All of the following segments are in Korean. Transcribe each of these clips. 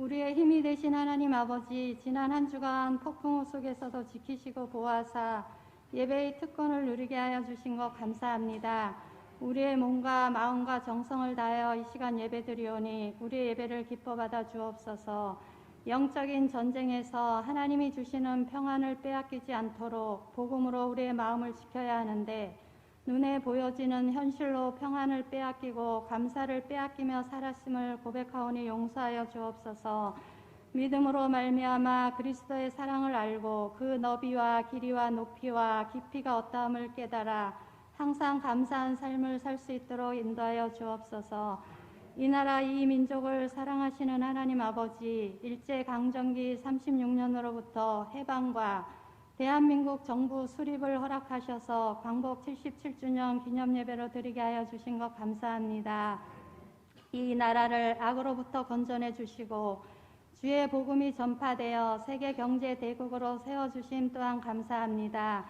우리의 힘이 되신 하나님 아버지, 지난 한 주간 폭풍우 속에서도 지키시고 보호하사 예배의 특권을 누리게 하여 주신 것 감사합니다. 우리의 몸과 마음과 정성을 다하여 이 시간 예배드리오니 우리의 예배를 기뻐 받아 주옵소서. 영적인 전쟁에서 하나님이 주시는 평안을 빼앗기지 않도록 복음으로 우리의 마음을 지켜야 하는데, 눈에 보여지는 현실로 평안을 빼앗기고 감사를 빼앗기며 살았음을 고백하오니 용서하여 주옵소서. 믿음으로 말미암아 그리스도의 사랑을 알고 그 너비와 길이와 높이와 깊이가 어떠함을 깨달아 항상 감사한 삶을 살 수 있도록 인도하여 주옵소서. 이 나라 이 민족을 사랑하시는 하나님 아버지, 일제강점기 36년으로부터 해방과 대한민국 정부 수립을 허락하셔서 광복 77주년 기념예배로 드리게 하여 주신 것 감사합니다. 이 나라를 악으로부터 건져내 주시고 주의 복음이 전파되어 세계 경제 대국으로 세워주심 또한 감사합니다.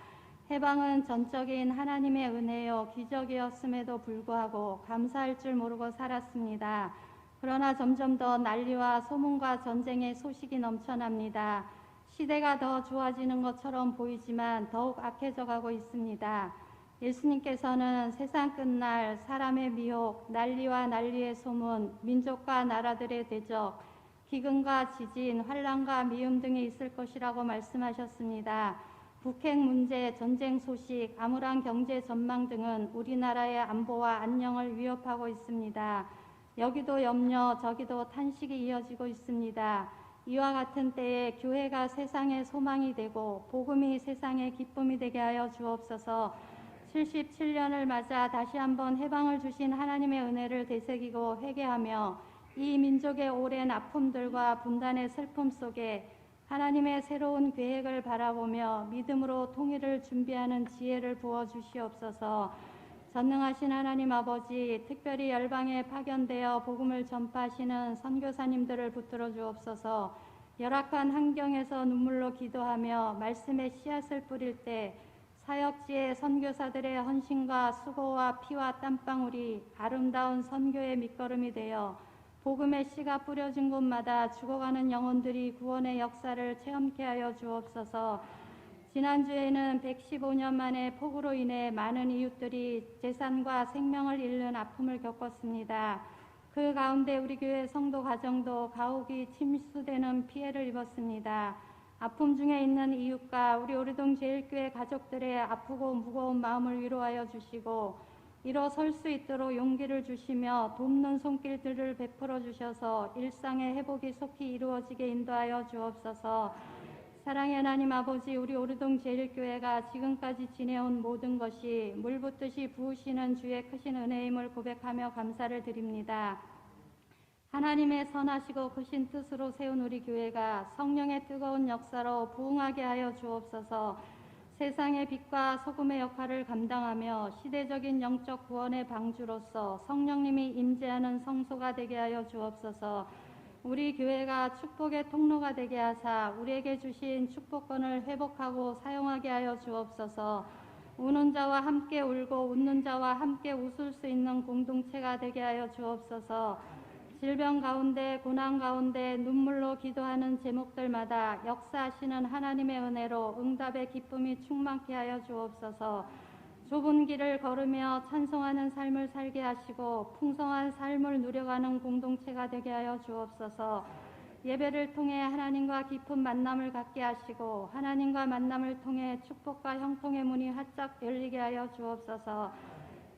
해방은 전적인 하나님의 은혜요 기적이었음에도 불구하고 감사할 줄 모르고 살았습니다. 그러나 점점 더 난리와 소문과 전쟁의 소식이 넘쳐납니다. 시대가 더 좋아지는 것처럼 보이지만 더욱 악해져 가고 있습니다. 예수님께서는 세상 끝날 사람의 미혹, 난리와 난리의 소문, 민족과 나라들의 대적, 기근과 지진, 환란과 미움 등이 있을 것이라고 말씀하셨습니다. 북핵 문제, 전쟁 소식, 암울한 경제 전망 등은 우리나라의 안보와 안녕을 위협하고 있습니다. 여기도 염려, 저기도 탄식이 이어지고 있습니다. 이와 같은 때에 교회가 세상의 소망이 되고 복음이 세상의 기쁨이 되게 하여 주옵소서. 77년을 맞아 다시 한번 해방을 주신 하나님의 은혜를 되새기고 회개하며 이 민족의 오랜 아픔들과 분단의 슬픔 속에 하나님의 새로운 계획을 바라보며 믿음으로 통일을 준비하는 지혜를 부어주시옵소서. 전능하신 하나님 아버지, 특별히 열방에 파견되어 복음을 전파하시는 선교사님들을 붙들어 주옵소서. 열악한 환경에서 눈물로 기도하며 말씀의 씨앗을 뿌릴 때 사역지의 선교사들의 헌신과 수고와 피와 땀방울이 아름다운 선교의 밑거름이 되어 복음의 씨가 뿌려진 곳마다 죽어가는 영혼들이 구원의 역사를 체험케 하여 주옵소서. 지난주에는 115년 만에 폭우로 인해 많은 이웃들이 재산과 생명을 잃는 아픔을 겪었습니다. 그 가운데 우리 교회 성도 가정도 가옥이 침수되는 피해를 입었습니다. 아픔 중에 있는 이웃과 우리 오리동 제일교회 가족들의 아프고 무거운 마음을 위로하여 주시고 일어설 수 있도록 용기를 주시며 돕는 손길들을 베풀어 주셔서 일상의 회복이 속히 이루어지게 인도하여 주옵소서. 사랑의 하나님 아버지, 우리 오르동 제일교회가 지금까지 지내온 모든 것이 물붓듯이 부으시는 주의 크신 은혜임을 고백하며 감사를 드립니다. 하나님의 선하시고 크신 뜻으로 세운 우리 교회가 성령의 뜨거운 역사로 부흥하게 하여 주옵소서. 세상의 빛과 소금의 역할을 감당하며 시대적인 영적 구원의 방주로서 성령님이 임재하는 성소가 되게 하여 주옵소서. 우리 교회가 축복의 통로가 되게 하사 우리에게 주신 축복권을 회복하고 사용하게 하여 주옵소서. 우는 자와 함께 울고 웃는 자와 함께 웃을 수 있는 공동체가 되게 하여 주옵소서. 질병 가운데 고난 가운데 눈물로 기도하는 제목들마다 역사하시는 하나님의 은혜로 응답의 기쁨이 충만케 하여 주옵소서. 좁은 길을 걸으며 찬송하는 삶을 살게 하시고 풍성한 삶을 누려가는 공동체가 되게 하여 주옵소서. 예배를 통해 하나님과 깊은 만남을 갖게 하시고 하나님과 만남을 통해 축복과 형통의 문이 활짝 열리게 하여 주옵소서.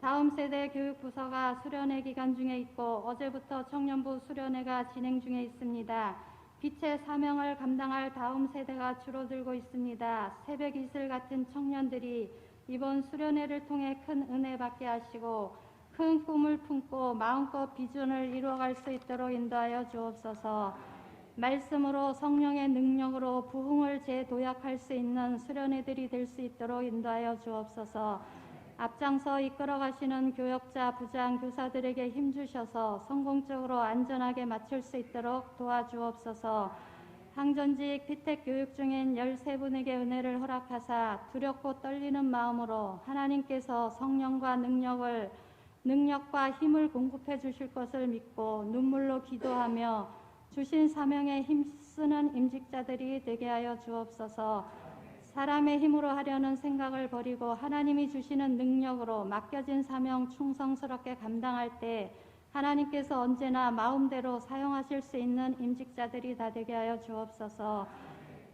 다음 세대 교육부서가 수련회 기간 중에 있고 어제부터 청년부 수련회가 진행 중에 있습니다. 빛의 사명을 감당할 다음 세대가 줄어들고 있습니다. 새벽 이슬 같은 청년들이 이번 수련회를 통해 큰 은혜 받게 하시고 큰 꿈을 품고 마음껏 비전을 이루어갈 수 있도록 인도하여 주옵소서. 말씀으로 성령의 능력으로 부흥을 재도약할 수 있는 수련회들이 될 수 있도록 인도하여 주옵소서. 앞장서 이끌어가시는 교역자, 부장, 교사들에게 힘주셔서 성공적으로 안전하게 마칠 수 있도록 도와주옵소서. 항전직 피택 교육 중인 13분에게 은혜를 허락하사 두렵고 떨리는 마음으로 하나님께서 성령과 능력과 힘을 공급해 주실 것을 믿고 눈물로 기도하며 주신 사명에 힘쓰는 임직자들이 되게 하여 주옵소서. 사람의 힘으로 하려는 생각을 버리고 하나님이 주시는 능력으로 맡겨진 사명 충성스럽게 감당할 때 하나님께서 언제나 마음대로 사용하실 수 있는 임직자들이 다 되게 하여 주옵소서.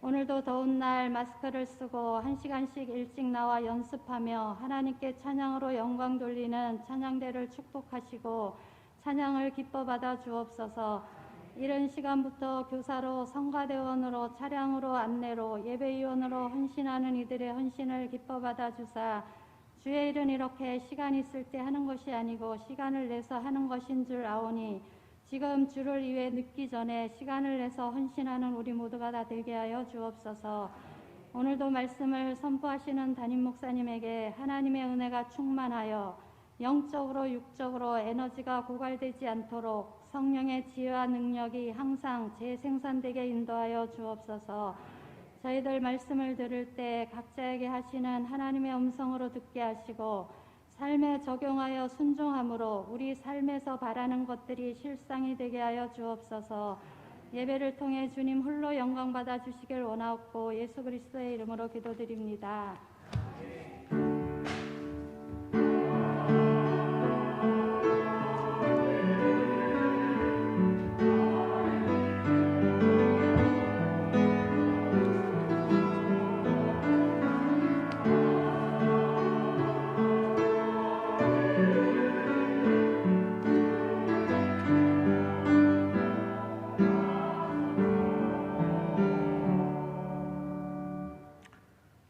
오늘도 더운 날 마스크를 쓰고 1시간씩 일찍 나와 연습하며 하나님께 찬양으로 영광 돌리는 찬양대를 축복하시고 찬양을 기뻐 받아 주옵소서. 이른 시간부터 교사로 성가대원으로 차량으로 안내로 예배위원으로 헌신하는 이들의 헌신을 기뻐 받아 주사 주의 일은 이렇게 시간 있을 때 하는 것이 아니고 시간을 내서 하는 것인 줄 아오니 지금 주를 위해 늦기 전에 시간을 내서 헌신하는 우리 모두가 다 되게 하여 주옵소서. 오늘도 말씀을 선포하시는 담임 목사님에게 하나님의 은혜가 충만하여 영적으로 육적으로 에너지가 고갈되지 않도록 성령의 지혜와 능력이 항상 재생산되게 인도하여 주옵소서. 저희들 말씀을 들을 때 각자에게 하시는 하나님의 음성으로 듣게 하시고 삶에 적용하여 순종함으로 우리 삶에서 바라는 것들이 실상이 되게 하여 주옵소서. 예배를 통해 주님 홀로 영광 받아 주시길 원하옵고 예수 그리스도의 이름으로 기도드립니다.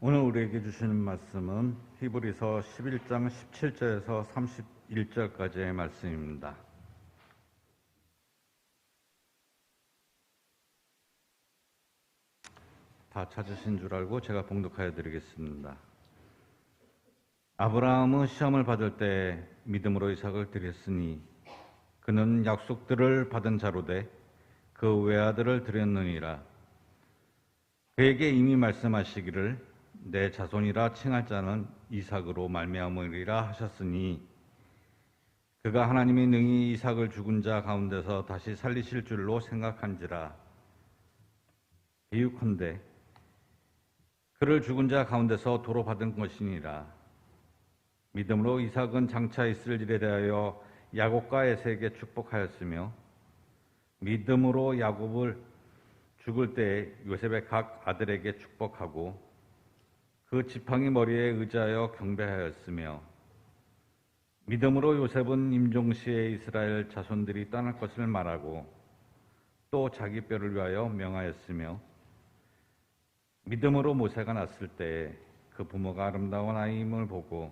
오늘 우리에게 주시는 말씀은 히브리서 11장 17절에서 31절까지의 말씀입니다. 다 찾으신 줄 알고 제가 봉독하여 드리겠습니다. 아브라함은 시험을 받을 때 믿음으로 이삭을 드렸으니 그는 약속들을 받은 자로 돼 그 외아들을 드렸느니라. 그에게 이미 말씀하시기를 내 자손이라 칭할 자는 이삭으로 말미암으리라 하셨으니 그가 하나님이 능히 이삭을 죽은 자 가운데서 다시 살리실 줄로 생각한지라. 비유컨대 그를 죽은 자 가운데서 도로 받은 것이니라. 믿음으로 이삭은 장차 있을 일에 대하여 야곱과 에서에게 축복하였으며 믿음으로 야곱을 죽을 때 요셉의 각 아들에게 축복하고 그 지팡이 머리에 의지하여 경배하였으며 믿음으로 요셉은 임종시에 이스라엘 자손들이 떠날 것을 말하고 또 자기 뼈를 위하여 명하였으며 믿음으로 모세가 났을 때 그 부모가 아름다운 아이임을 보고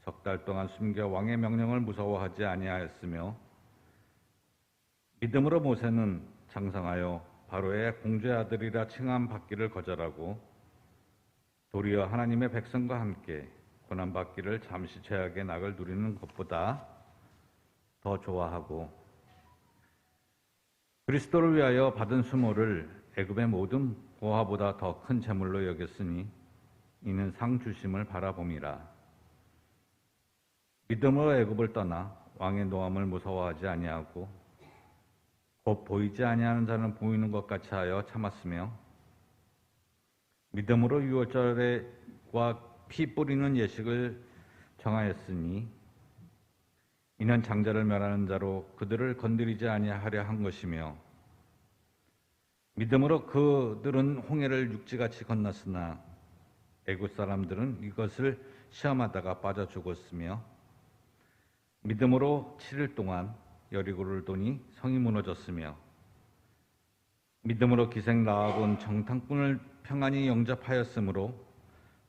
석 달 동안 숨겨 왕의 명령을 무서워하지 아니하였으며 믿음으로 모세는 장성하여 바로의 공주의 아들이라 칭함 받기를 거절하고 도리어 하나님의 백성과 함께 고난받기를 잠시 죄악의 낙을 누리는 것보다 더 좋아하고 그리스도를 위하여 받은 수모를 애굽의 모든 보화보다 더 큰 재물로 여겼으니 이는 상 주심을 바라봄이라. 믿음으로 애굽을 떠나 왕의 노함을 무서워하지 아니하고 곧 보이지 아니하는 자는 보이는 것 같이 하여 참았으며 믿음으로 유월절과 피 뿌리는 예식을 정하였으니 이는 장자를 멸하는 자로 그들을 건드리지 아니하려 한 것이며 믿음으로 그들은 홍해를 육지같이 건넜으나 애굽 사람들은 이것을 시험하다가 빠져 죽었으며 믿음으로 7일 동안 여리고를 도니 성이 무너졌으며 믿음으로 기생 라합은 정탐꾼을 평안히 영접하였으므로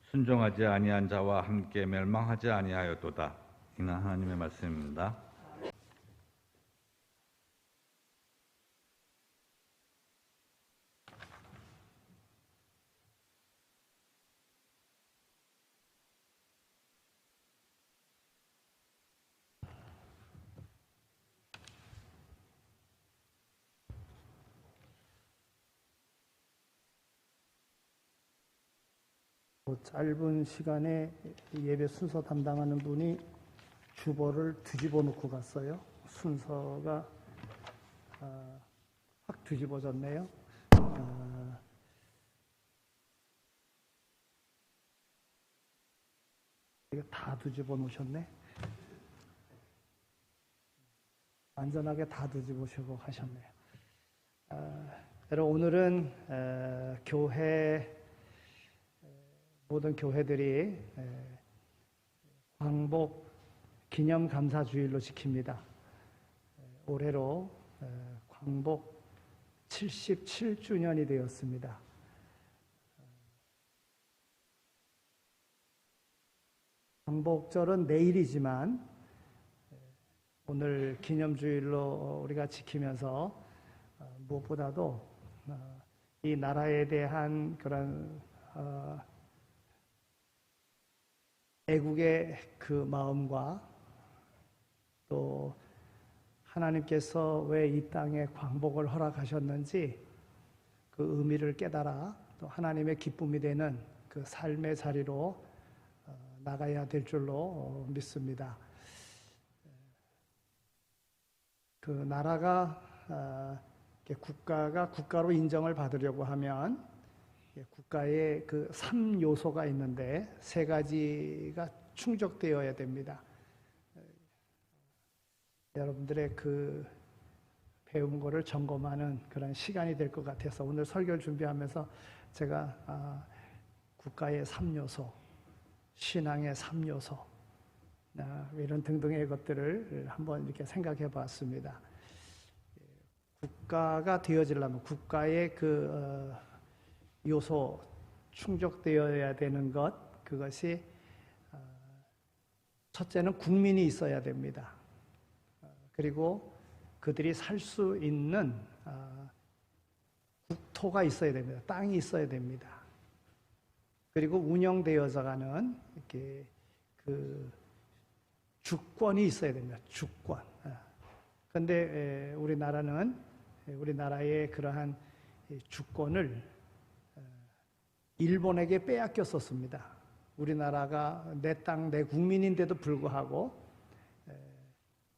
순종하지 아니한 자와 함께 멸망하지 아니하였도다. 이는 하나님의 말씀입니다. 짧은 시간에 예배 순서 담당하는 분이 주보를 뒤집어 놓고 갔어요. 순서가 뒤집어졌네요. 이거 다 뒤집어 놓으셨네. 완전하게 다 뒤집으시고 가셨네요. 여러분, 오늘은 모든 교회들이 광복 기념 감사주일로 지킵니다. 올해로 광복 77주년이 되었습니다. 광복절은 내일이지만 오늘 기념주일로 우리가 지키면서 무엇보다도 이 나라에 대한 그런 애국의 그 마음과 또 하나님께서 왜 이 땅에 광복을 허락하셨는지 그 의미를 깨달아 또 하나님의 기쁨이 되는 그 삶의 자리로 나가야 될 줄로 믿습니다. 그 나라가 국가가 국가로 인정을 받으려고 하면 국가의 그 3요소가 있는데 3가지가 충족되어야 됩니다. 여러분들의 그 배운 거를 점검하는 그런 시간이 될 것 같아서 오늘 설교를 준비하면서 제가 국가의 3요소, 신앙의 3요소 이런 등등의 것들을 한번 이렇게 생각해 봤습니다. 국가가 되어지려면 국가의 그 요소 충족되어야 되는 것, 그것이 첫째는 국민이 있어야 됩니다. 그리고 그들이 살 수 있는 국토가 있어야 됩니다. 땅이 있어야 됩니다. 그리고 운영되어져 가는 이렇게 그 주권이 있어야 됩니다. 주권. 그런데 우리나라의 그러한 주권을 일본에게 빼앗겼었습니다. 우리나라가 내 땅, 내 국민인데도 불구하고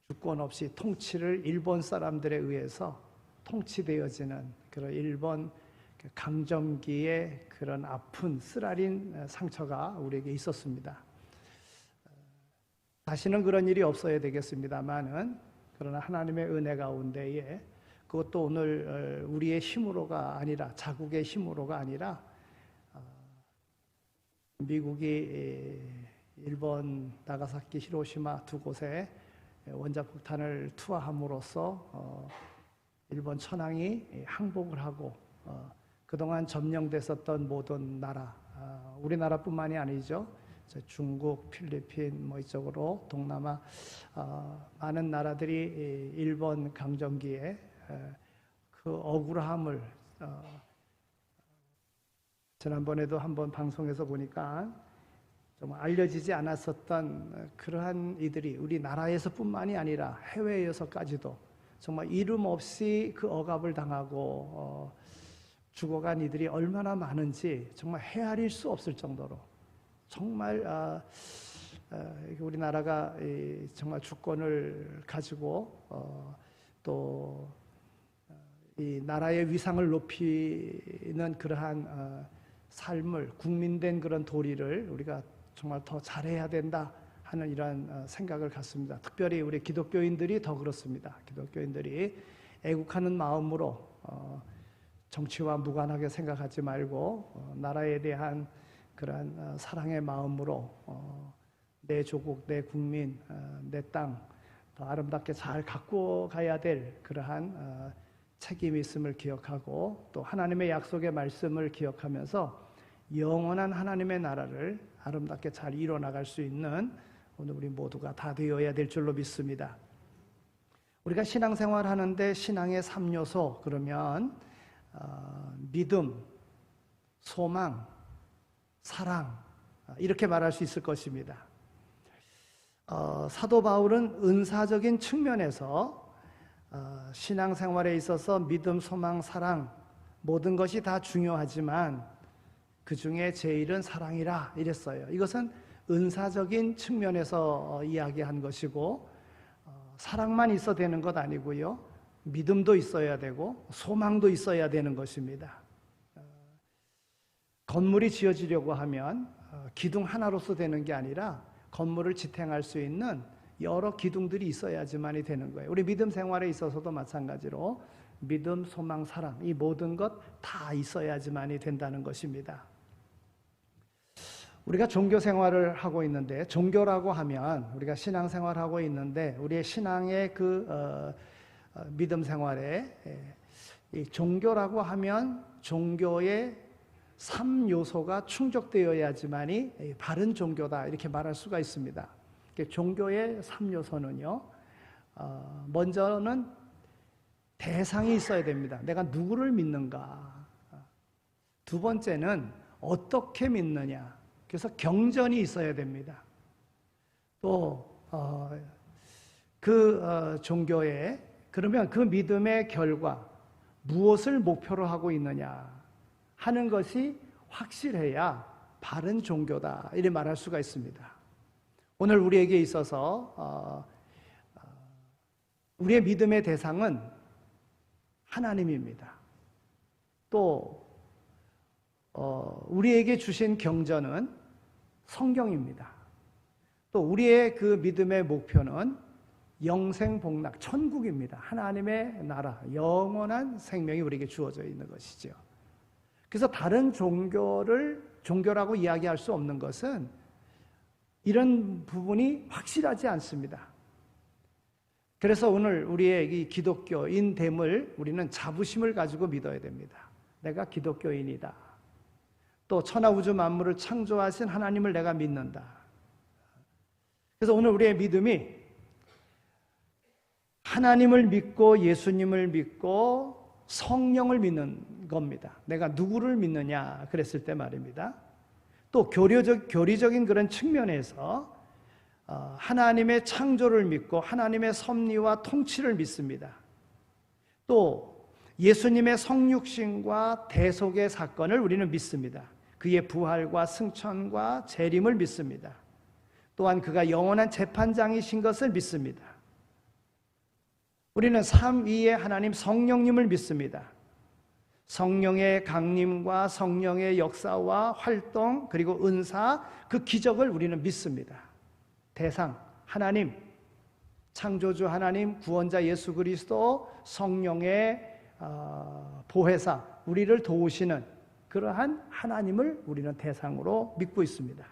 주권 없이 통치를 일본 사람들에 의해서 통치되어지는 그런 일본 강점기의 그런 아픈 쓰라린 상처가 우리에게 있었습니다. 다시는 그런 일이 없어야 되겠습니다만은 그러나 하나님의 은혜 가운데에 그것도 오늘 우리의 힘으로가 아니라 자국의 힘으로가 아니라 미국이 일본 나가사키 히로시마 두 곳에 원자폭탄을 투하함으로써 일본 천황이 항복을 하고 그동안 점령됐었던 모든 나라, 우리나라뿐만이 아니죠. 중국, 필리핀 이쪽으로 동남아 많은 나라들이 일본 강점기에 그 억울함을 지난번에도 한번 방송에서 보니까 좀 알려지지 않았었던 그러한 이들이 우리나라에서뿐만이 아니라 해외에서까지도 정말 이름 없이 그 억압을 당하고 죽어간 이들이 얼마나 많은지 정말 헤아릴 수 없을 정도로 정말 우리나라가 정말 주권을 가지고 또 이 나라의 위상을 높이는 그러한 삶을 국민된 그런 도리를 우리가 정말 더 잘해야 된다 하는 이런 생각을 갖습니다. 특별히 우리 기독교인들이 더 그렇습니다. 기독교인들이 애국하는 마음으로 정치와 무관하게 생각하지 말고 나라에 대한 그러한 사랑의 마음으로 내 조국, 내 국민, 내 땅 더 아름답게 잘 갖고 가야 될 그러한 책임이 있음을 기억하고 또 하나님의 약속의 말씀을 기억하면서 영원한 하나님의 나라를 아름답게 잘 이뤄나갈 수 있는 오늘 우리 모두가 다 되어야 될 줄로 믿습니다. 우리가 신앙생활 하는데 신앙의 3요소 그러면 믿음, 소망, 사랑 이렇게 말할 수 있을 것입니다. 사도 바울은 은사적인 측면에서 신앙생활에 있어서 믿음, 소망, 사랑 모든 것이 다 중요하지만 그 중에 제일은 사랑이라 이랬어요. 이것은 은사적인 측면에서 이야기한 것이고 사랑만 있어 되는 것 아니고요. 믿음도 있어야 되고 소망도 있어야 되는 것입니다. 건물이 지어지려고 하면 기둥 하나로서 되는 게 아니라 건물을 지탱할 수 있는 여러 기둥들이 있어야지만이 되는 거예요. 우리 믿음 생활에 있어서도 마찬가지로 믿음, 소망, 사랑 이 모든 것 다 있어야지만이 된다는 것입니다. 우리가 종교 생활을 하고 있는데, 종교라고 하면 우리가 신앙 생활하고 있는데 우리의 신앙의 믿음 생활에 이 종교라고 하면 종교의 3요소가 충족되어야지만이 바른 종교다 이렇게 말할 수가 있습니다. 종교의 3요소는요, 먼저는 대상이 있어야 됩니다. 내가 누구를 믿는가. 두 번째는 어떻게 믿느냐. 그래서 경전이 있어야 됩니다. 또 종교에 그러면 그 믿음의 결과 무엇을 목표로 하고 있느냐 하는 것이 확실해야 바른 종교다 이렇게 말할 수가 있습니다. 오늘 우리에게 있어서 우리의 믿음의 대상은 하나님입니다. 또 우리에게 주신 경전은 성경입니다. 또 우리의 그 믿음의 목표는 영생복락, 천국입니다. 하나님의 나라, 영원한 생명이 우리에게 주어져 있는 것이죠. 그래서 다른 종교라고 이야기할 수 없는 것은 이런 부분이 확실하지 않습니다. 그래서 오늘 우리의 이 기독교인 됨을 우리는 자부심을 가지고 믿어야 됩니다. 내가 기독교인이다. 또 천하 우주 만물을 창조하신 하나님을 내가 믿는다. 그래서 오늘 우리의 믿음이 하나님을 믿고 예수님을 믿고 성령을 믿는 겁니다. 내가 누구를 믿느냐 그랬을 때 말입니다. 또 교리적인 그런 측면에서 하나님의 창조를 믿고 하나님의 섭리와 통치를 믿습니다. 또 예수님의 성육신과 대속의 사건을 우리는 믿습니다. 그의 부활과 승천과 재림을 믿습니다. 또한 그가 영원한 재판장이신 것을 믿습니다. 우리는 삼위의 하나님 성령님을 믿습니다. 성령의 강림과 성령의 역사와 활동 그리고 은사 그 기적을 우리는 믿습니다. 대상 하나님, 창조주 하나님, 구원자 예수 그리스도, 성령의 보혜사 우리를 도우시는 그러한 하나님을 우리는 대상으로 믿고 있습니다.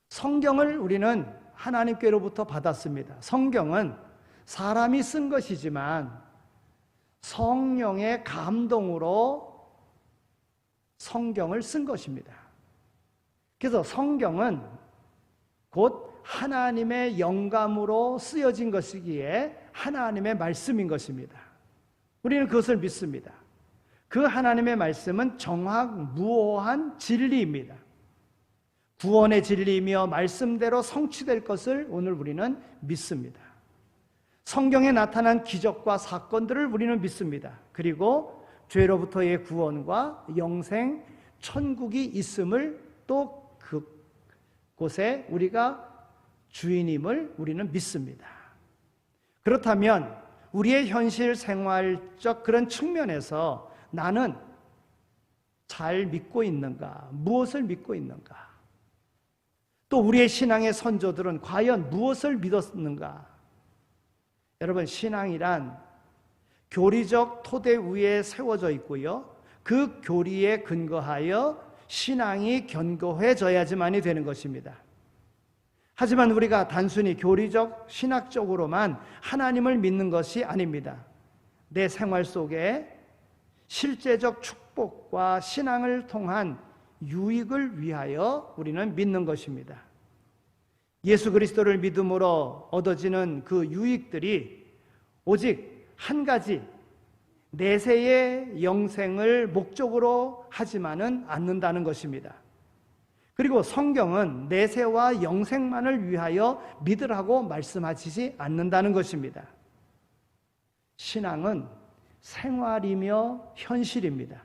성경을 우리는 하나님께로부터 받았습니다. 성경은 사람이 쓴 것이지만 성령의 감동으로 성경을 쓴 것입니다. 그래서 성경은 곧 하나님의 영감으로 쓰여진 것이기에 하나님의 말씀인 것입니다. 우리는 그것을 믿습니다. 그 하나님의 말씀은 정확무오한 진리입니다. 구원의 진리이며 말씀대로 성취될 것을 오늘 우리는 믿습니다. 성경에 나타난 기적과 사건들을 우리는 믿습니다. 그리고 죄로부터의 구원과 영생, 천국이 있음을 또 그곳에 우리가 주인임을 우리는 믿습니다. 그렇다면 우리의 현실 생활적 그런 측면에서 나는 잘 믿고 있는가? 무엇을 믿고 있는가? 또 우리의 신앙의 선조들은 과연 무엇을 믿었는가? 여러분, 신앙이란 교리적 토대 위에 세워져 있고요. 그 교리에 근거하여 신앙이 견고해져야지만이 되는 것입니다. 하지만 우리가 단순히 교리적, 신학적으로만 하나님을 믿는 것이 아닙니다. 내 생활 속에 실제적 축복과 신앙을 통한 유익을 위하여 우리는 믿는 것입니다. 예수 그리스도를 믿음으로 얻어지는 그 유익들이 오직 한 가지 내세의 영생을 목적으로 하지만은 않는다는 것입니다. 그리고 성경은 내세와 영생만을 위하여 믿으라고 말씀하시지 않는다는 것입니다. 신앙은 생활이며 현실입니다.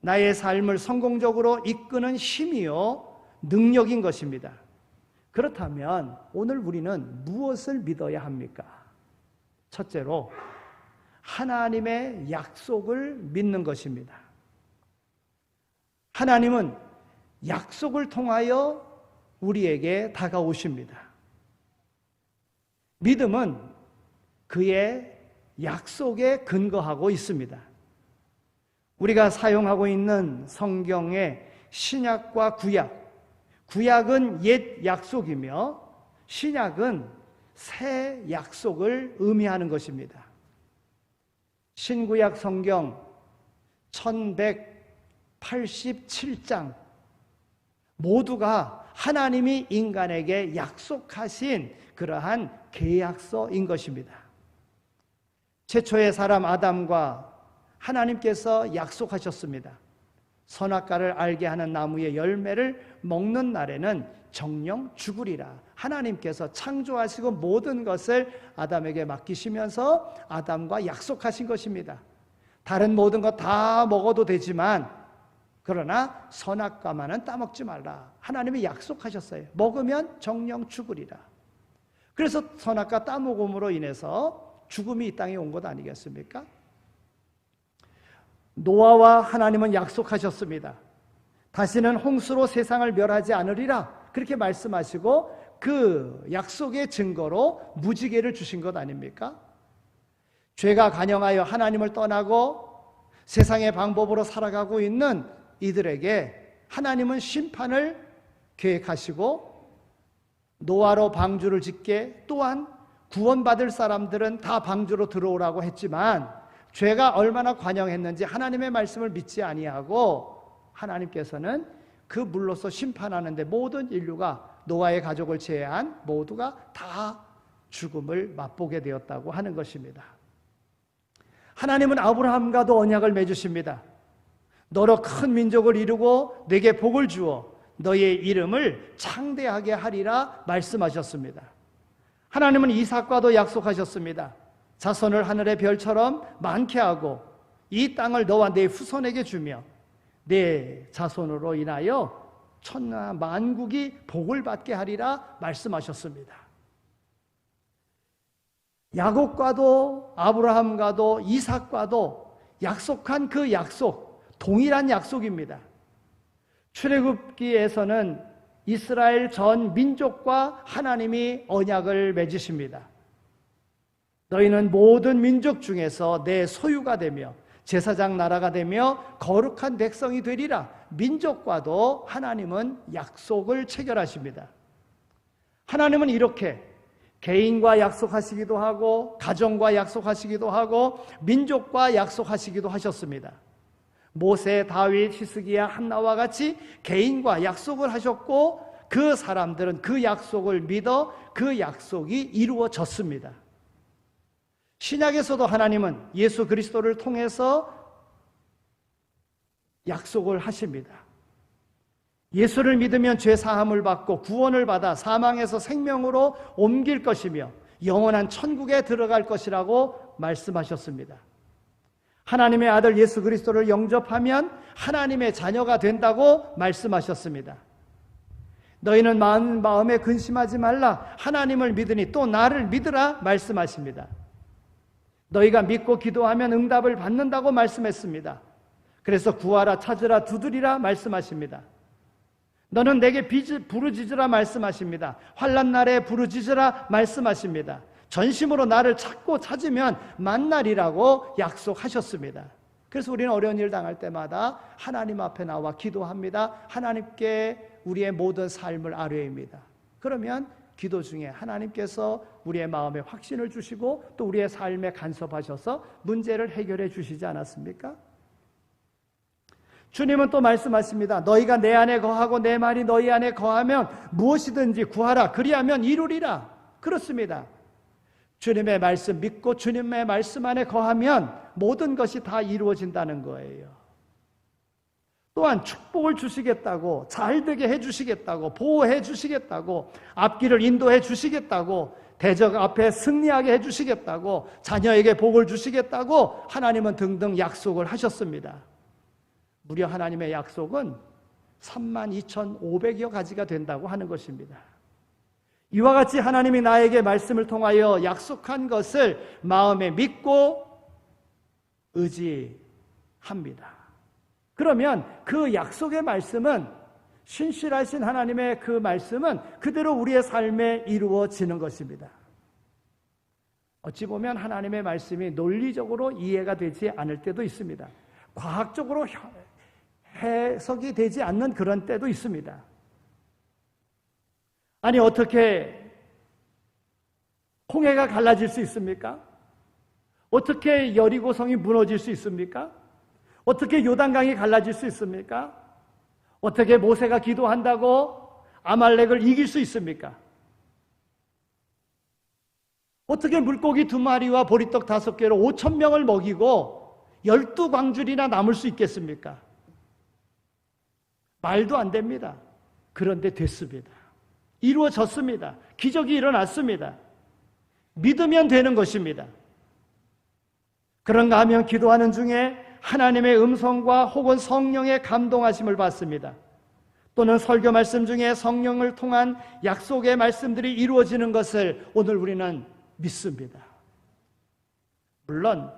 나의 삶을 성공적으로 이끄는 힘이요 능력인 것입니다. 그렇다면 오늘 우리는 무엇을 믿어야 합니까? 첫째로 하나님의 약속을 믿는 것입니다. 하나님은 약속을 통하여 우리에게 다가오십니다. 믿음은 그의 약속에 근거하고 있습니다. 우리가 사용하고 있는 성경의 신약과 구약, 구약은 옛 약속이며 신약은 새 약속을 의미하는 것입니다. 신구약 성경 1187장 모두가 하나님이 인간에게 약속하신 그러한 계약서인 것입니다. 최초의 사람 아담과 하나님께서 약속하셨습니다. 선악과를 알게 하는 나무의 열매를 먹는 날에는 정령 죽으리라. 하나님께서 창조하시고 모든 것을 아담에게 맡기시면서 아담과 약속하신 것입니다. 다른 모든 것 다 먹어도 되지만 그러나 선악과만은 따먹지 말라. 하나님이 약속하셨어요. 먹으면 정령 죽으리라. 그래서 선악과 따먹음으로 인해서 죽음이 이 땅에 온 것 아니겠습니까? 노아와 하나님은 약속하셨습니다. 다시는 홍수로 세상을 멸하지 않으리라. 그렇게 말씀하시고 그 약속의 증거로 무지개를 주신 것 아닙니까? 죄가 간영하여 하나님을 떠나고 세상의 방법으로 살아가고 있는 이들에게 하나님은 심판을 계획하시고 노아로 방주를 짓게, 또한 구원받을 사람들은 다 방주로 들어오라고 했지만 죄가 얼마나 관영했는지 하나님의 말씀을 믿지 아니하고 하나님께서는 그 물로서 심판하는데 모든 인류가 노아의 가족을 제외한 모두가 다 죽음을 맛보게 되었다고 하는 것입니다. 하나님은 아브라함과도 언약을 맺으십니다. 너로 큰 민족을 이루고 내게 복을 주어 너의 이름을 창대하게 하리라 말씀하셨습니다. 하나님은 이삭과도 약속하셨습니다. 자손을 하늘의 별처럼 많게 하고 이 땅을 너와 내 후손에게 주며 내 자손으로 인하여 천하 만국이 복을 받게 하리라 말씀하셨습니다. 야곱과도 아브라함과도 이삭과도 약속한 그 약속, 동일한 약속입니다. 출애굽기에서는 이스라엘 전 민족과 하나님이 언약을 맺으십니다. 너희는 모든 민족 중에서 내 소유가 되며 제사장 나라가 되며 거룩한 백성이 되리라. 민족과도 하나님은 약속을 체결하십니다. 하나님은 이렇게 개인과 약속하시기도 하고 가정과 약속하시기도 하고 민족과 약속하시기도 하셨습니다. 모세, 다윗, 히스기야, 한나와 같이 개인과 약속을 하셨고 그 사람들은 그 약속을 믿어 그 약속이 이루어졌습니다. 신약에서도 하나님은 예수 그리스도를 통해서 약속을 하십니다. 예수를 믿으면 죄 사함을 받고 구원을 받아 사망에서 생명으로 옮길 것이며 영원한 천국에 들어갈 것이라고 말씀하셨습니다. 하나님의 아들 예수 그리스도를 영접하면 하나님의 자녀가 된다고 말씀하셨습니다. 너희는 마음에 근심하지 말라. 하나님을 믿으니 또 나를 믿으라 말씀하십니다. 너희가 믿고 기도하면 응답을 받는다고 말씀했습니다. 그래서 구하라, 찾으라, 두드리라 말씀하십니다. 너는 내게 부르짖으라 말씀하십니다. 환난 날에 부르짖으라 말씀하십니다. 전심으로 나를 찾고 찾으면 만나리라고 약속하셨습니다. 그래서 우리는 어려운 일 당할 때마다 하나님 앞에 나와 기도합니다. 하나님께 우리의 모든 삶을 아뢰입니다. 그러면 기도 중에 하나님께서 우리의 마음에 확신을 주시고 또 우리의 삶에 간섭하셔서 문제를 해결해 주시지 않았습니까? 주님은 또 말씀하십니다. 너희가 내 안에 거하고 내 말이 너희 안에 거하면 무엇이든지 구하라. 그리하면 이루리라. 그렇습니다. 주님의 말씀 믿고 주님의 말씀 안에 거하면 모든 것이 다 이루어진다는 거예요. 또한 축복을 주시겠다고, 잘되게 해주시겠다고, 보호해 주시겠다고, 앞길을 인도해 주시겠다고, 대적 앞에 승리하게 해주시겠다고, 자녀에게 복을 주시겠다고 하나님은 등등 약속을 하셨습니다. 무려 하나님의 약속은 32,500여 가지가 된다고 하는 것입니다. 이와 같이 하나님이 나에게 말씀을 통하여 약속한 것을 마음에 믿고 의지합니다. 그러면 그 약속의 말씀은, 신실하신 하나님의 그 말씀은 그대로 우리의 삶에 이루어지는 것입니다. 어찌 보면 하나님의 말씀이 논리적으로 이해가 되지 않을 때도 있습니다. 과학적으로 해석이 되지 않는 그런 때도 있습니다. 아니, 어떻게 홍해가 갈라질 수 있습니까? 어떻게 여리고성이 무너질 수 있습니까? 어떻게 요단강이 갈라질 수 있습니까? 어떻게 모세가 기도한다고 아말렉을 이길 수 있습니까? 어떻게 물고기 2마리와 보리떡 5개로 5,000명을 먹이고 12광줄이나 남을 수 있겠습니까? 말도 안 됩니다. 그런데 됐습니다. 이루어졌습니다. 기적이 일어났습니다. 믿으면 되는 것입니다. 그런가 하면 기도하는 중에 하나님의 음성과 혹은 성령의 감동하심을 받습니다. 또는 설교 말씀 중에 성령을 통한 약속의 말씀들이 이루어지는 것을 오늘 우리는 믿습니다. 물론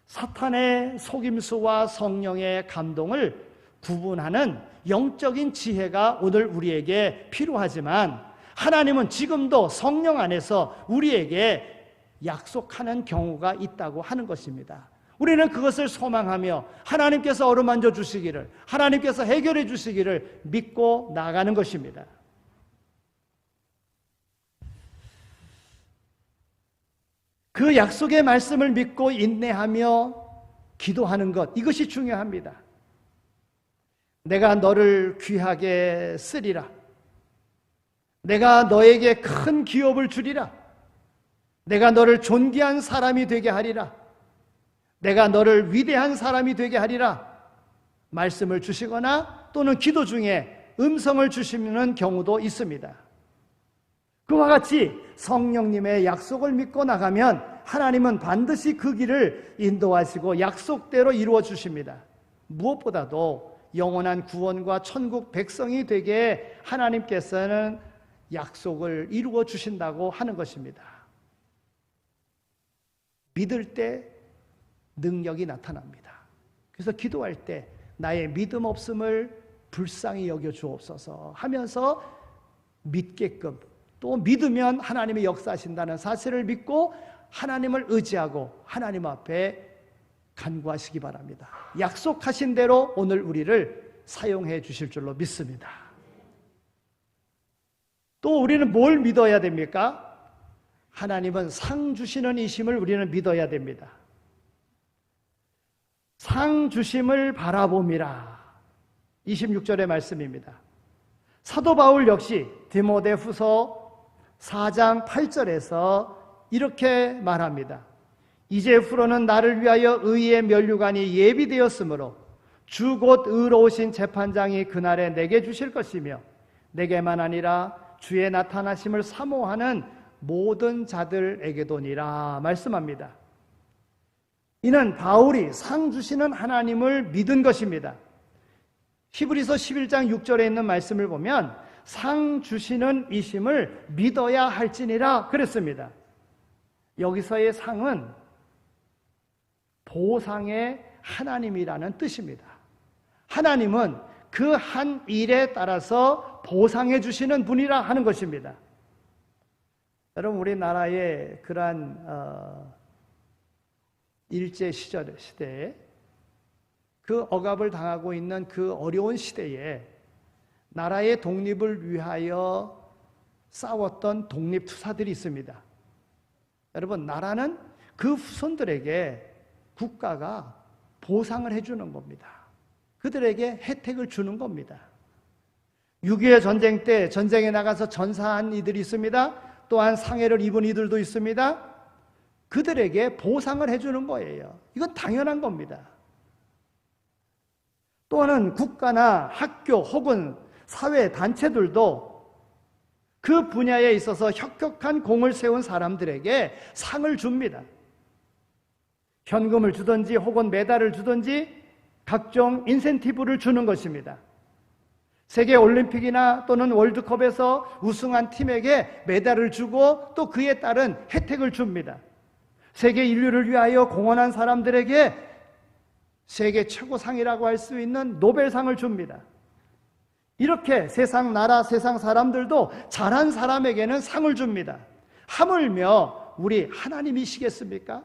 사탄의 속임수와 성령의 감동을 구분하는 영적인 지혜가 오늘 우리에게 필요하지만, 하나님은 지금도 성령 안에서 우리에게 약속하는 경우가 있다고 하는 것입니다. 우리는 그것을 소망하며 하나님께서 어루만져 주시기를, 하나님께서 해결해 주시기를 믿고 나가는 것입니다. 그 약속의 말씀을 믿고 인내하며 기도하는 것, 이것이 중요합니다. 내가 너를 귀하게 쓰리라. 내가 너에게 큰 기업을 주리라. 내가 너를 존귀한 사람이 되게 하리라. 내가 너를 위대한 사람이 되게 하리라. 말씀을 주시거나 또는 기도 중에 음성을 주시는 경우도 있습니다. 그와 같이 성령님의 약속을 믿고 나가면 하나님은 반드시 그 길을 인도하시고 약속대로 이루어 주십니다. 무엇보다도 영원한 구원과 천국 백성이 되게 하나님께서는 약속을 이루어 주신다고 하는 것입니다. 믿을 때 능력이 나타납니다. 그래서 기도할 때 나의 믿음 없음을 불쌍히 여겨 주옵소서 하면서 믿게끔, 또 믿으면 하나님이 역사하신다는 사실을 믿고 하나님을 의지하고 하나님 앞에 간구하시기 바랍니다. 약속하신 대로 오늘 우리를 사용해 주실 줄로 믿습니다. 또 우리는 뭘 믿어야 됩니까? 하나님은 상 주시는 이심을 우리는 믿어야 됩니다. 상 주심을 바라봄이라. 26절의 말씀입니다. 사도 바울 역시 디모데후서 4장 8절에서 이렇게 말합니다. 이제후로는 나를 위하여 의의 면류관이 예비되었으므로 주 곧 의로우신 재판장이 그날에 내게 주실 것이며 내게만 아니라 주의 나타나심을 사모하는 모든 자들에게도니라 말씀합니다. 이는 바울이 상 주시는 하나님을 믿은 것입니다. 히브리서 11장 6절에 있는 말씀을 보면 상 주시는 이심을 믿어야 할지니라 그랬습니다. 여기서의 상은 보상의 하나님이라는 뜻입니다. 하나님은 그 한 일에 따라서 보상해 주시는 분이라 하는 것입니다. 여러분, 우리나라의 그러한 일제 시대에 그 억압을 당하고 있는 그 어려운 시대에 나라의 독립을 위하여 싸웠던 독립투사들이 있습니다. 여러분, 나라는 그 후손들에게 국가가 보상을 해주는 겁니다. 그들에게 혜택을 주는 겁니다. 6.25 전쟁 때 전쟁에 나가서 전사한 이들이 있습니다. 또한 상해를 입은 이들도 있습니다. 그들에게 보상을 해주는 거예요. 이건 당연한 겁니다. 또한 국가나 학교 혹은 사회 단체들도 그 분야에 있어서 혁혁한 공을 세운 사람들에게 상을 줍니다. 현금을 주든지 혹은 메달을 주든지 각종 인센티브를 주는 것입니다. 세계 올림픽이나 또는 월드컵에서 우승한 팀에게 메달을 주고 또 그에 따른 혜택을 줍니다. 세계 인류를 위하여 공헌한 사람들에게 세계 최고상이라고 할 수 있는 노벨상을 줍니다. 이렇게 세상 나라, 세상 사람들도 잘한 사람에게는 상을 줍니다. 하물며 우리 하나님이시겠습니까?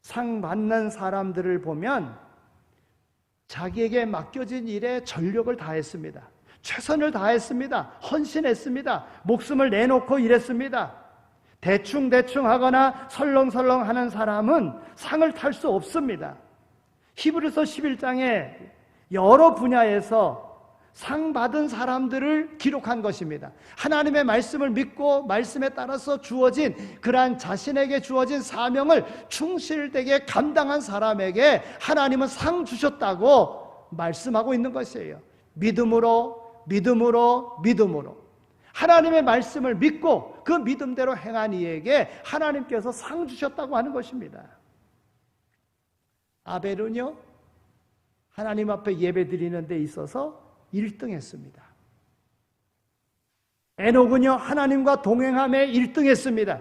상 받는 사람들을 보면 자기에게 맡겨진 일에 전력을 다했습니다. 최선을 다했습니다. 헌신했습니다. 목숨을 내놓고 일했습니다. 대충 하거나 설렁설렁 하는 사람은 상을 탈 수 없습니다. 히브리서 11장에 여러 분야에서 상 받은 사람들을 기록한 것입니다. 하나님의 말씀을 믿고 말씀에 따라서 주어진 그러한 자신에게 주어진 사명을 충실되게 감당한 사람에게 하나님은 상 주셨다고 말씀하고 있는 것이에요. 믿음으로 하나님의 말씀을 믿고 그 믿음대로 행한 이에게 하나님께서 상 주셨다고 하는 것입니다. 아벨은요, 하나님 앞에 예배 드리는 데 있어서 1등 했습니다. 에녹은요, 하나님과 동행함에 1등 했습니다.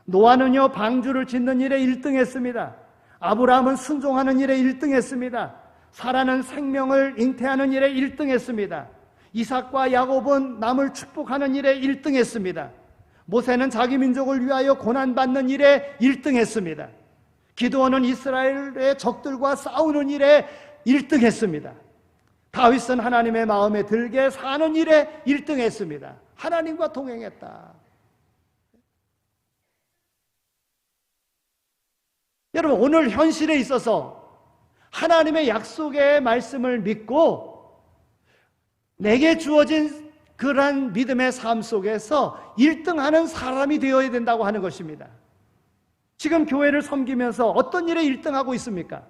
노아는요, 방주를 짓는 일에 1등 했습니다. 아브라함은 순종하는 일에 1등 했습니다. 사라는 생명을 잉태하는 일에 1등 했습니다. 이삭과 야곱은 남을 축복하는 일에 1등 했습니다. 모세는 자기 민족을 위하여 고난받는 일에 1등 했습니다. 기드온은 이스라엘의 적들과 싸우는 일에 1등 했습니다. 다윗은 하나님의 마음에 들게 사는 일에 1등 했습니다. 하나님과 동행했다. 여러분, 오늘 현실에 있어서 하나님의 약속의 말씀을 믿고 내게 주어진 그러한 믿음의 삶 속에서 1등하는 사람이 되어야 된다고 하는 것입니다. 지금 교회를 섬기면서 어떤 일에 1등하고 있습니까?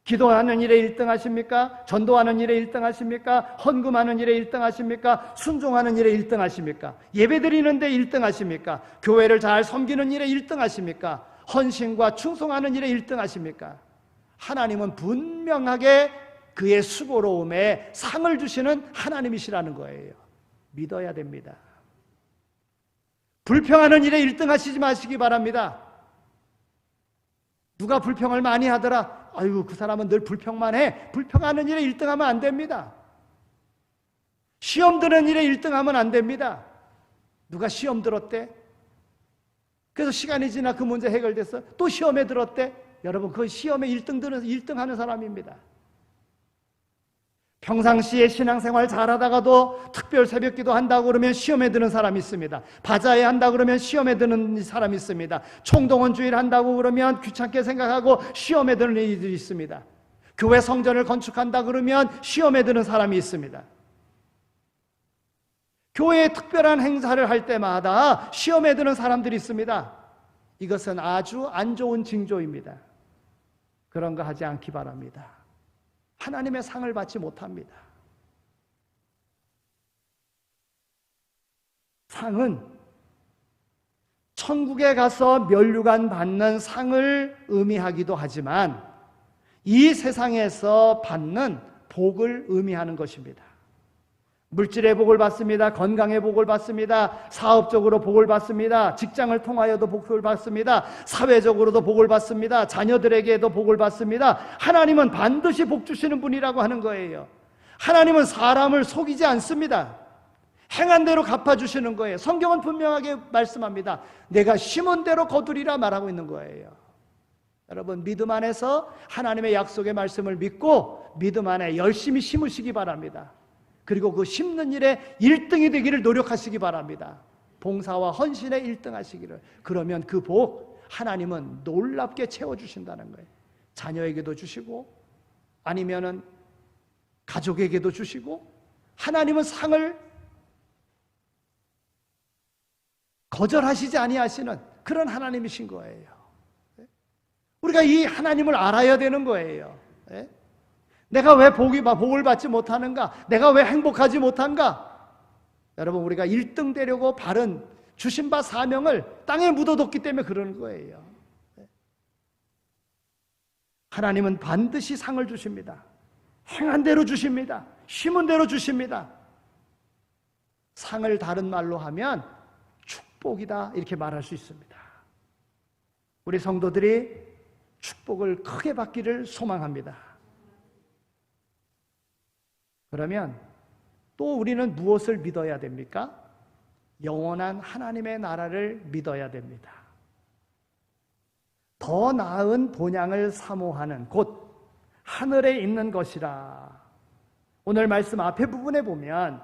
기도하는 일에 1등 하십니까? 전도하는 일에 1등 하십니까? 헌금하는 일에 1등 하십니까? 순종하는 일에 1등 하십니까? 예배드리는 데 1등 하십니까? 교회를 잘 섬기는 일에 1등 하십니까? 헌신과 충성하는 일에 1등 하십니까? 하나님은 분명하게 그의 수고로움에 상을 주시는 하나님이시라는 거예요. 믿어야 됩니다. 불평하는 일에 1등 하시지 마시기 바랍니다. 누가 불평을 많이 하더라. 아이고, 그 사람은 늘 불평만 해. 불평하는 일에 1등하면 안 됩니다. 시험 드는 일에 1등하면 안 됩니다. 누가 시험 들었대? 그래서 시간이 지나 그 문제 해결됐어. 또 시험에 들었대? 여러분, 그 시험에 1등 하는 사람입니다. 평상시에 신앙생활 잘하다가도 특별 새벽기도 한다고 그러면 시험에 드는 사람이 있습니다. 바자회 한다고 그러면 시험에 드는 사람이 있습니다. 총동원주일 한다고 그러면 귀찮게 생각하고 시험에 드는 이들이 있습니다. 교회 성전을 건축한다 그러면 시험에 드는 사람이 있습니다. 교회에 특별한 행사를 할 때마다 시험에 드는 사람들이 있습니다. 이것은 아주 안 좋은 징조입니다. 그런 거 하지 않기 바랍니다. 하나님의 상을 받지 못합니다. 상은 천국에 가서 면류관 받는 상을 의미하기도 하지만 이 세상에서 받는 복을 의미하는 것입니다. 물질의 복을 받습니다. 건강의 복을 받습니다. 사업적으로 복을 받습니다. 직장을 통하여도 복을 받습니다. 사회적으로도 복을 받습니다. 자녀들에게도 복을 받습니다. 하나님은 반드시 복 주시는 분이라고 하는 거예요. 하나님은 사람을 속이지 않습니다. 행한 대로 갚아주시는 거예요. 성경은 분명하게 말씀합니다. 내가 심은 대로 거두리라 말하고 있는 거예요. 여러분, 믿음 안에서 하나님의 약속의 말씀을 믿고 믿음 안에 열심히 심으시기 바랍니다. 그리고 그 심는 일에 1등이 되기를 노력하시기 바랍니다. 봉사와 헌신에 1등 하시기를. 그러면 그 복 하나님은 놀랍게 채워주신다는 거예요. 자녀에게도 주시고 아니면은 가족에게도 주시고 하나님은 상을 거절하시지 아니하시는 그런 하나님이신 거예요. 우리가 이 하나님을 알아야 되는 거예요. 내가 왜 복을 받지 못하는가? 내가 왜 행복하지 못한가? 여러분, 우리가 1등 되려고 바른 주신 바 사명을 땅에 묻어뒀기 때문에 그러는 거예요. 하나님은 반드시 상을 주십니다. 행한 대로 주십니다. 심은 대로 주십니다. 상을 다른 말로 하면 축복이다 이렇게 말할 수 있습니다. 우리 성도들이 축복을 크게 받기를 소망합니다. 그러면 또 우리는 무엇을 믿어야 됩니까? 영원한 하나님의 나라를 믿어야 됩니다. 더 나은 본향을 사모하는 곳 하늘에 있는 것이라. 오늘 말씀 앞에 부분에 보면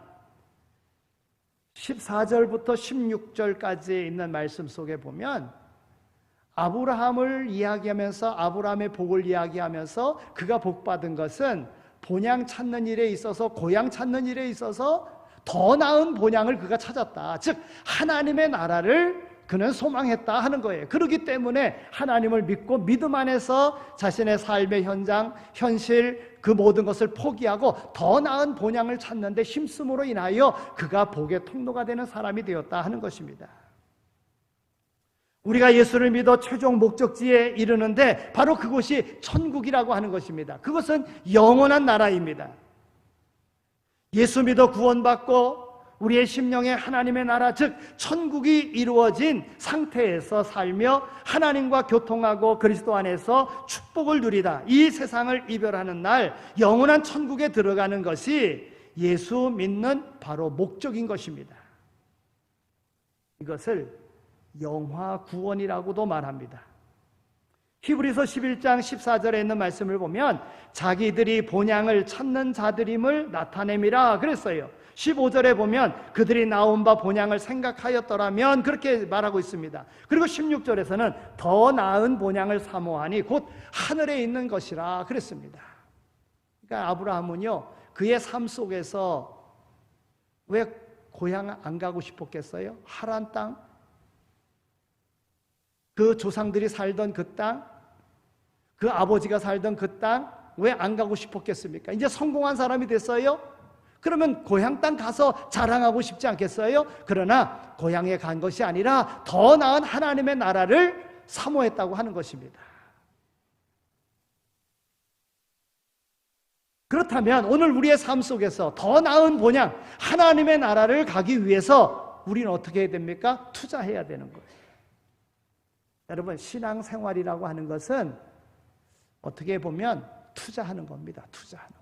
14절부터 16절까지 있는 말씀 속에 보면 아브라함을 이야기하면서 아브라함의 복을 이야기하면서 그가 복받은 것은 본향 찾는 일에 있어서 고향 찾는 일에 있어서 더 나은 본향을 그가 찾았다. 즉 하나님의 나라를 그는 소망했다 하는 거예요. 그렇기 때문에 하나님을 믿고 믿음 안에서 자신의 삶의 현장, 현실 그 모든 것을 포기하고 더 나은 본향을 찾는 데 힘쓰므로 인하여 그가 복의 통로가 되는 사람이 되었다 하는 것입니다. 우리가 예수를 믿어 최종 목적지에 이르는데 바로 그곳이 천국이라고 하는 것입니다. 그것은 영원한 나라입니다. 예수 믿어 구원받고 우리의 심령에 하나님의 나라, 즉 천국이 이루어진 상태에서 살며 하나님과 교통하고 그리스도 안에서 축복을 누리다. 이 세상을 이별하는 날 영원한 천국에 들어가는 것이 예수 믿는 바로 목적인 것입니다. 이것을 영화 구원이라고도 말합니다. 히브리서 11장 14절에 있는 말씀을 보면 자기들이 본향을 찾는 자들임을 나타냄이라 그랬어요. 15절에 보면 그들이 나온 바 본향을 생각하였더라면 그렇게 말하고 있습니다. 그리고 16절에서는 더 나은 본향을 사모하니 곧 하늘에 있는 것이라 그랬습니다. 그러니까 아브라함은요, 그의 삶 속에서 왜 고향 안 가고 싶었겠어요? 하란 땅, 그 조상들이 살던 그 땅, 그 아버지가 살던 그 땅, 왜 안 가고 싶었겠습니까? 이제 성공한 사람이 됐어요? 그러면 고향 땅 가서 자랑하고 싶지 않겠어요? 그러나 고향에 간 것이 아니라 더 나은 하나님의 나라를 사모했다고 하는 것입니다. 그렇다면 오늘 우리의 삶 속에서 더 나은 본향, 하나님의 나라를 가기 위해서 우리는 어떻게 해야 됩니까? 투자해야 되는 거예요. 여러분, 신앙생활이라고 하는 것은 어떻게 보면 투자하는 겁니다. 투자하는 거.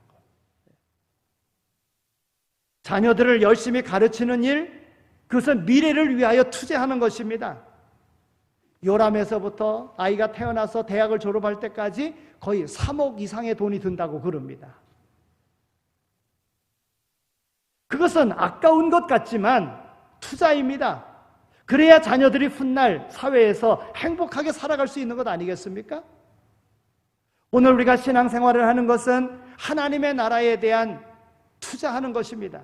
자녀들을 열심히 가르치는 일, 그것은 미래를 위하여 투자하는 것입니다. 요람에서부터 아이가 태어나서 대학을 졸업할 때까지 거의 3억 이상의 돈이 든다고 그럽니다. 그것은 아까운 것 같지만 투자입니다. 그래야 자녀들이 훗날 사회에서 행복하게 살아갈 수 있는 것 아니겠습니까? 오늘 우리가 신앙생활을 하는 것은 하나님의 나라에 대한 투자하는 것입니다.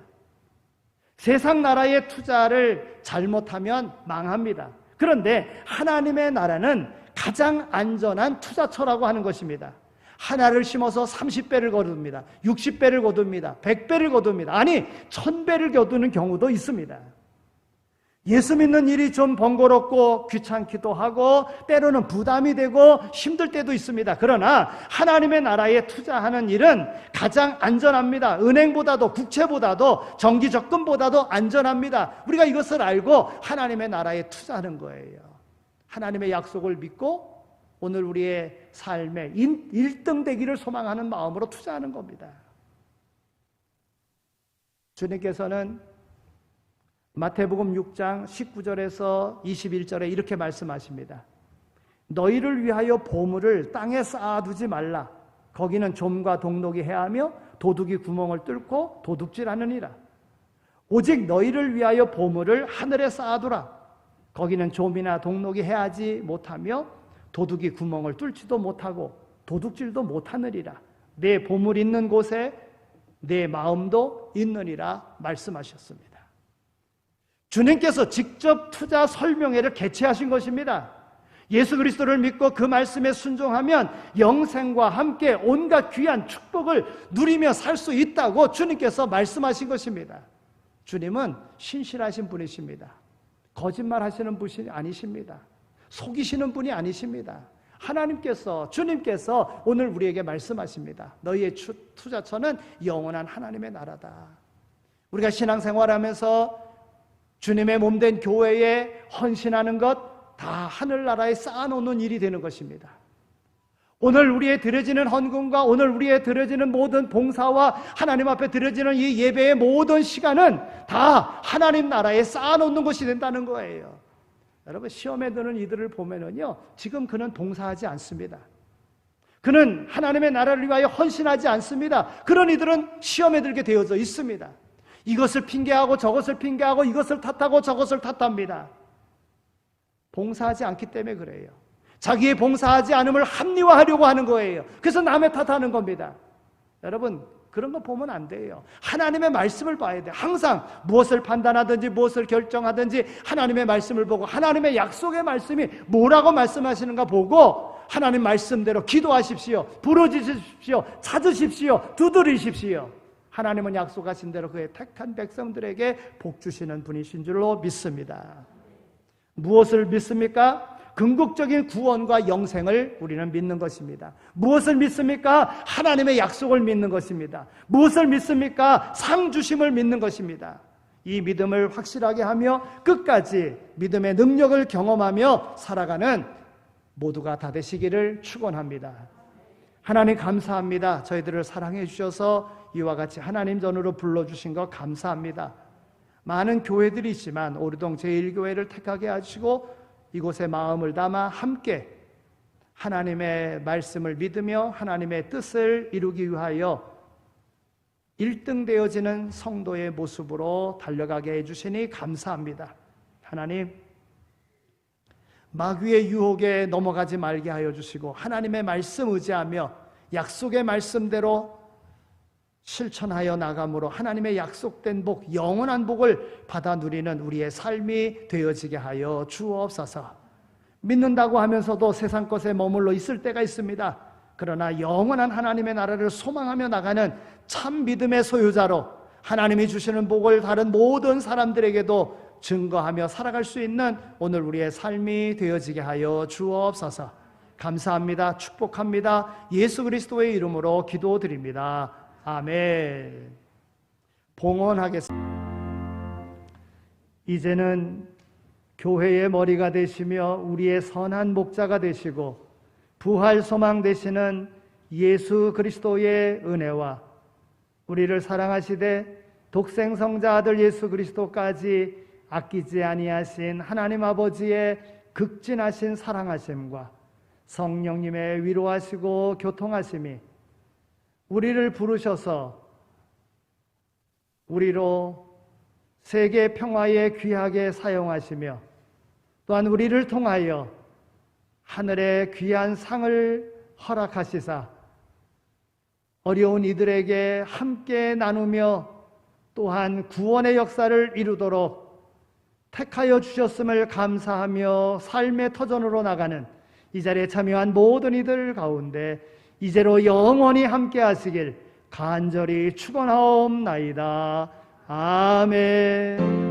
세상 나라의 투자를 잘못하면 망합니다. 그런데 하나님의 나라는 가장 안전한 투자처라고 하는 것입니다. 하나를 심어서 30배를 거둡니다. 60배를 거둡니다. 100배를 거둡니다. 아니 1000배를 거두는 경우도 있습니다. 예수 믿는 일이 좀 번거롭고 귀찮기도 하고 때로는 부담이 되고 힘들 때도 있습니다. 그러나 하나님의 나라에 투자하는 일은 가장 안전합니다. 은행보다도 국채보다도 정기적금보다도 안전합니다. 우리가 이것을 알고 하나님의 나라에 투자하는 거예요. 하나님의 약속을 믿고 오늘 우리의 삶에 1등 되기를 소망하는 마음으로 투자하는 겁니다. 주님께서는 마태복음 6장 19절에서 21절에 이렇게 말씀하십니다. 너희를 위하여 보물을 땅에 쌓아두지 말라. 거기는 좀과 동록이 해하며 도둑이 구멍을 뚫고 도둑질하느니라. 오직 너희를 위하여 보물을 하늘에 쌓아두라. 거기는 좀이나 동록이 해하지 못하며 도둑이 구멍을 뚫지도 못하고 도둑질도 못하느니라. 내 보물 있는 곳에 내 마음도 있느니라 말씀하셨습니다. 주님께서 직접 투자 설명회를 개최하신 것입니다. 예수 그리스도를 믿고 그 말씀에 순종하면 영생과 함께 온갖 귀한 축복을 누리며 살 수 있다고 주님께서 말씀하신 것입니다. 주님은 신실하신 분이십니다. 거짓말하시는 분이 아니십니다. 속이시는 분이 아니십니다. 하나님께서, 주님께서 오늘 우리에게 말씀하십니다. 너희의 투자처는 영원한 하나님의 나라다. 우리가 신앙생활하면서 주님의 몸된 교회에 헌신하는 것 다 하늘나라에 쌓아놓는 일이 되는 것입니다. 오늘 우리의 드려지는 헌금과 오늘 우리의 드려지는 모든 봉사와 하나님 앞에 드려지는 이 예배의 모든 시간은 다 하나님 나라에 쌓아놓는 것이 된다는 거예요. 여러분, 시험에 드는 이들을 보면은요, 지금 그는 봉사하지 않습니다. 그는 하나님의 나라를 위하여 헌신하지 않습니다. 그런 이들은 시험에 들게 되어져 있습니다. 이것을 핑계하고 저것을 핑계하고 이것을 탓하고 저것을 탓합니다. 봉사하지 않기 때문에 그래요. 자기의 봉사하지 않음을 합리화하려고 하는 거예요. 그래서 남의 탓하는 겁니다. 여러분, 그런 거 보면 안 돼요. 하나님의 말씀을 봐야 돼요. 항상 무엇을 판단하든지 무엇을 결정하든지 하나님의 말씀을 보고 하나님의 약속의 말씀이 뭐라고 말씀하시는가 보고 하나님 말씀대로 기도하십시오. 부르짖으십시오. 찾으십시오. 두드리십시오. 하나님은 약속하신 대로 그의 택한 백성들에게 복 주시는 분이신 줄로 믿습니다. 무엇을 믿습니까? 궁극적인 구원과 영생을 우리는 믿는 것입니다. 무엇을 믿습니까? 하나님의 약속을 믿는 것입니다. 무엇을 믿습니까? 상 주심을 믿는 것입니다. 이 믿음을 확실하게 하며 끝까지 믿음의 능력을 경험하며 살아가는 모두가 다 되시기를 축원합니다. 하나님 감사합니다. 저희들을 사랑해 주셔서 이와 같이 하나님 전으로 불러주신 것 감사합니다. 많은 교회들이 있지만 오르동 제1교회를 택하게 하시고 이곳에 마음을 담아 함께 하나님의 말씀을 믿으며 하나님의 뜻을 이루기 위하여 1등 되어지는 성도의 모습으로 달려가게 해주시니 감사합니다. 하나님, 마귀의 유혹에 넘어가지 말게 하여 주시고 하나님의 말씀 의지하며 약속의 말씀대로 실천하여 나감으로 하나님의 약속된 복, 영원한 복을 받아 누리는 우리의 삶이 되어지게 하여 주옵소서. 믿는다고 하면서도 세상 것에 머물러 있을 때가 있습니다. 그러나 영원한 하나님의 나라를 소망하며 나가는 참 믿음의 소유자로 하나님이 주시는 복을 다른 모든 사람들에게도 증거하며 살아갈 수 있는 오늘 우리의 삶이 되어지게 하여 주옵소서. 감사합니다. 축복합니다. 예수 그리스도의 이름으로 기도드립니다. 아멘. 봉헌하겠습니다. 이제는 교회의 머리가 되시며 우리의 선한 목자가 되시고 부활 소망 되시는 예수 그리스도의 은혜와 우리를 사랑하시되 독생성자 아들 예수 그리스도까지 아끼지 아니하신 하나님 아버지의 극진하신 사랑하심과 성령님의 위로하시고 교통하심이 우리를 부르셔서 우리로 세계 평화에 귀하게 사용하시며 또한 우리를 통하여 하늘의 귀한 상을 허락하시사 어려운 이들에게 함께 나누며 또한 구원의 역사를 이루도록 택하여 주셨음을 감사하며 삶의 터전으로 나가는 이 자리에 참여한 모든 이들 가운데 이제로 영원히 함께 하시길 간절히 축원하옵나이다. 아멘.